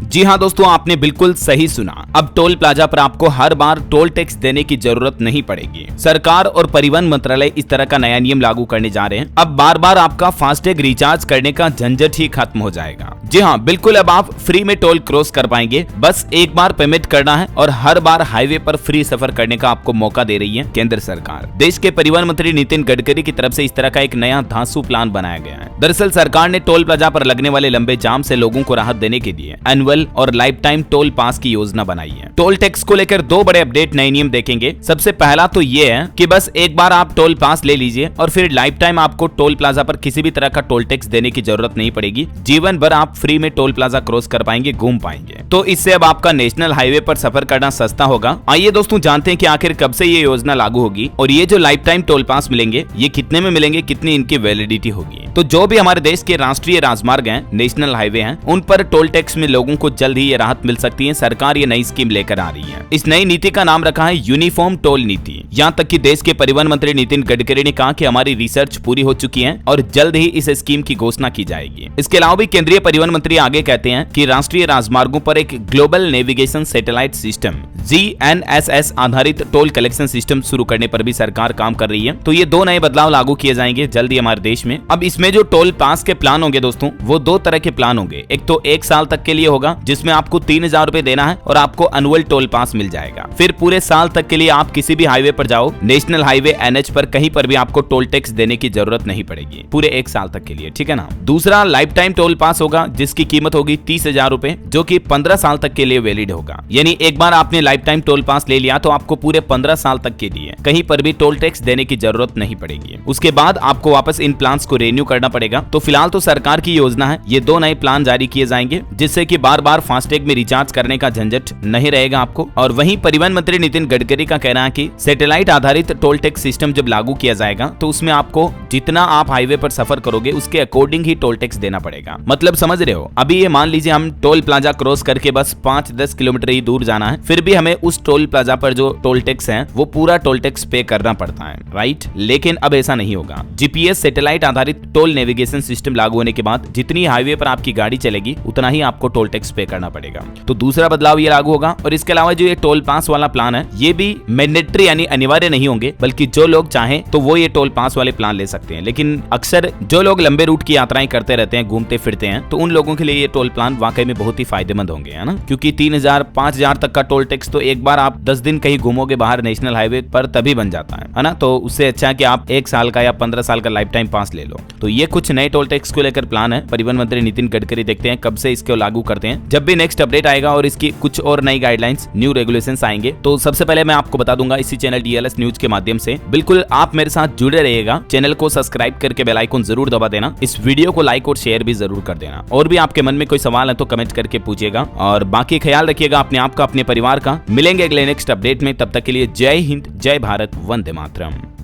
जी हाँ दोस्तों, आपने बिल्कुल सही सुना। अब टोल प्लाजा पर आपको हर बार टोल टैक्स देने की जरूरत नहीं पड़ेगी। सरकार और परिवहन मंत्रालय इस तरह का नया नियम लागू करने जा रहे हैं। अब बार बार आपका फास्टैग रिचार्ज करने का झंझट ही खत्म हो जाएगा। जी हाँ, बिल्कुल, अब आप फ्री में टोल क्रॉस कर पाएंगे। बस एक बार पेमेंट करना है और हर बार हाईवे पर फ्री सफर करने का आपको मौका दे रही है केंद्र सरकार। देश के परिवहन मंत्री नितिन गडकरी की तरफ से इस तरह का एक नया धांसू प्लान बनाया गया है। दरअसल सरकार ने टोल प्लाजा पर लगने वाले लंबे जाम से लोगों को राहत देने के लिए एनुअल और लाइफ टाइम टोल पास की योजना बनाई है। टोल टैक्स को लेकर दो बड़े अपडेट नए नियम देखेंगे। सबसे पहला तो ये है कि बस एक बार आप टोल पास ले लीजिए और फिर लाइफ टाइम आपको टोल प्लाजा पर किसी भी तरह का टोल टैक्स देने की जरूरत नहीं पड़ेगी। जीवन भर आप फ्री में टोल प्लाजा क्रॉस कर पाएंगे, घूम पाएंगे। तो इससे अब आपका नेशनल हाईवे पर सफर करना सस्ता होगा। आइए दोस्तों जानते हैं कि आखिर कब से ये योजना लागू होगी और ये जो लाइफ टाइम टोल पास मिलेंगे ये कितने में मिलेंगे, कितनी इनकी वैलिडिटी होगी। तो जो भी हमारे देश के राष्ट्रीय राजमार्ग हैं, नेशनल हाईवे हैं, उन पर टोल टैक्स में लोगों को जल्द ही ये राहत मिल सकती है। सरकार ये नई स्कीम लेकर आ रही है। इस नई नीति का नाम रखा है यूनिफॉर्म टोल नीति। यहाँ तक कि देश के परिवहन मंत्री नितिन गडकरी ने कहा कि हमारी रिसर्च पूरी हो चुकी है और जल्द ही इस स्कीम की घोषणा की जाएगी। इसके अलावा भी केंद्रीय परिवहन मंत्री आगे कहते हैं कि राष्ट्रीय राजमार्गों पर एक global navigation satellite system GNSS आधारित टोल कलेक्शन सिस्टम शुरू करने पर भी सरकार काम कर रही है। तो ये दो नए बदलाव लागू किए जाएंगे जल्द ही हमारे देश में। अब इसमें जो टोल पास के प्लान होंगे दोस्तों, वो दो तरह के प्लान होंगे। एक तो 1 साल तक के लिए होगा जिसमें आपको 3000 रुपए देना है और आपको एनुअल टोल पास मिल जाएगा। फिर पूरे साल तक के लिए आप किसी भी हाईवे पर जाओ, नेशनल हाईवे, NH पर कहीं पर भी आपको टोल टैक्स देने की जरूरत नहीं पड़ेगी पूरे 1 साल तक के लिए, ठीक है ना। दूसरा लाइफ टाइम टोल पास होगा जिसकी कीमत होगी 30,000 रुपए, जो कि 15 साल तक के लिए वैलिड होगा। यानी एक बार आपने लाइफ टाइम टोल पास ले लिया तो आपको पूरे 15 साल तक के लिए कहीं पर भी टोल टैक्स देने की जरूरत नहीं पड़ेगी। उसके बाद आपको वापस इन प्लान्स को रिन्यू करना पड़ेगा। तो फिलहाल तो सरकार की योजना है, ये दो नए प्लान जारी किए जाएंगे जिससे कि बार बार फास्टैग में रिचार्ज करने का झंझट नहीं रहेगा आपको। और वहीं परिवहन मंत्री नितिन गडकरी का कहना है कि सैटेलाइट आधारित टोल टैक्स सिस्टम जब लागू किया जाएगा तो उसमें आपको जितना आप हाईवे पर सफर करोगे उसके अकॉर्डिंग ही टोल टैक्स देना पड़ेगा। मतलब समझ रहे हो, अभी ये मान लीजिए हम टोल प्लाजा क्रॉस करके बस 5-10 किलोमीटर ही दूर जाना है, फिर भी हमें उस टोल प्लाजा पर जो टोल टैक्स है वो पूरा टोल टैक्स पे करना पड़ता है, राइट। लेकिन अब ऐसा नहीं होगा। GPS सैटेलाइट आधारित टोल नेविगेशन सिस्टम लागू होने के बाद जितनी हाईवे पर आपकी गाड़ी चलेगी उतना ही आपको टोल टैक्स पे करना पड़ेगा। तो दूसरा बदलाव ये लागू होगा। और इसके अलावा जो ये टोल पास वाला प्लान है ये भी मैंडेटरी यानी अनिवार्य नहीं होंगे, बल्कि जो लोग चाहें तो वो ये टोल पास वाले प्लान ले सकते हैं। लेकिन अक्सर जो लोग लंबे रूट की यात्राएं करते रहते हैं, घूमते फिरते हैं, तो उन लोगों के लिए ये टोल प्लान वाकई में बहुत ही फायदेमंद होंगे, है ना। क्योंकि 3000-5000 तक का टोल टैक्स तो एक बार आप 10 दिन कहीं घूमोगे बाहर नेशनल हाईवे पर तभी बन जाता है ना। तो उससे अच्छा है कि आप 1 साल का या 15 साल का लाइफ टाइम पास ले लो। तो ये कुछ नए टोल टैक्स को लेकर प्लान है परिवहन मंत्री नितिन गडकरी। देखते हैं कब से इसको लागू करते हैं। जब भी नेक्स्ट अपडेट आएगा और इसकी कुछ और नई गाइडलाइंस, न्यू रेगुलेशंस आएंगे तो सबसे पहले मैं आपको बता दूंगा इसी चैनल DLS न्यूज के माध्यम से। बिल्कुल आप मेरे साथ जुड़े रहिएगा। चैनल को सब्सक्राइब करके बेल आइकन जरूर दबा देना। इस वीडियो को लाइक और शेयर भी जरूर कर देना। और भी आपके मन में कोई सवाल है तो कमेंट करके पूछिएगा। और बाकी ख्याल रखिएगा अपने आप का, अपने परिवार का। मिलेंगे अगले नेक्स्ट अपडेट में। तब तक के लिए जय हिंद, जय भारत, वंदे मातरम।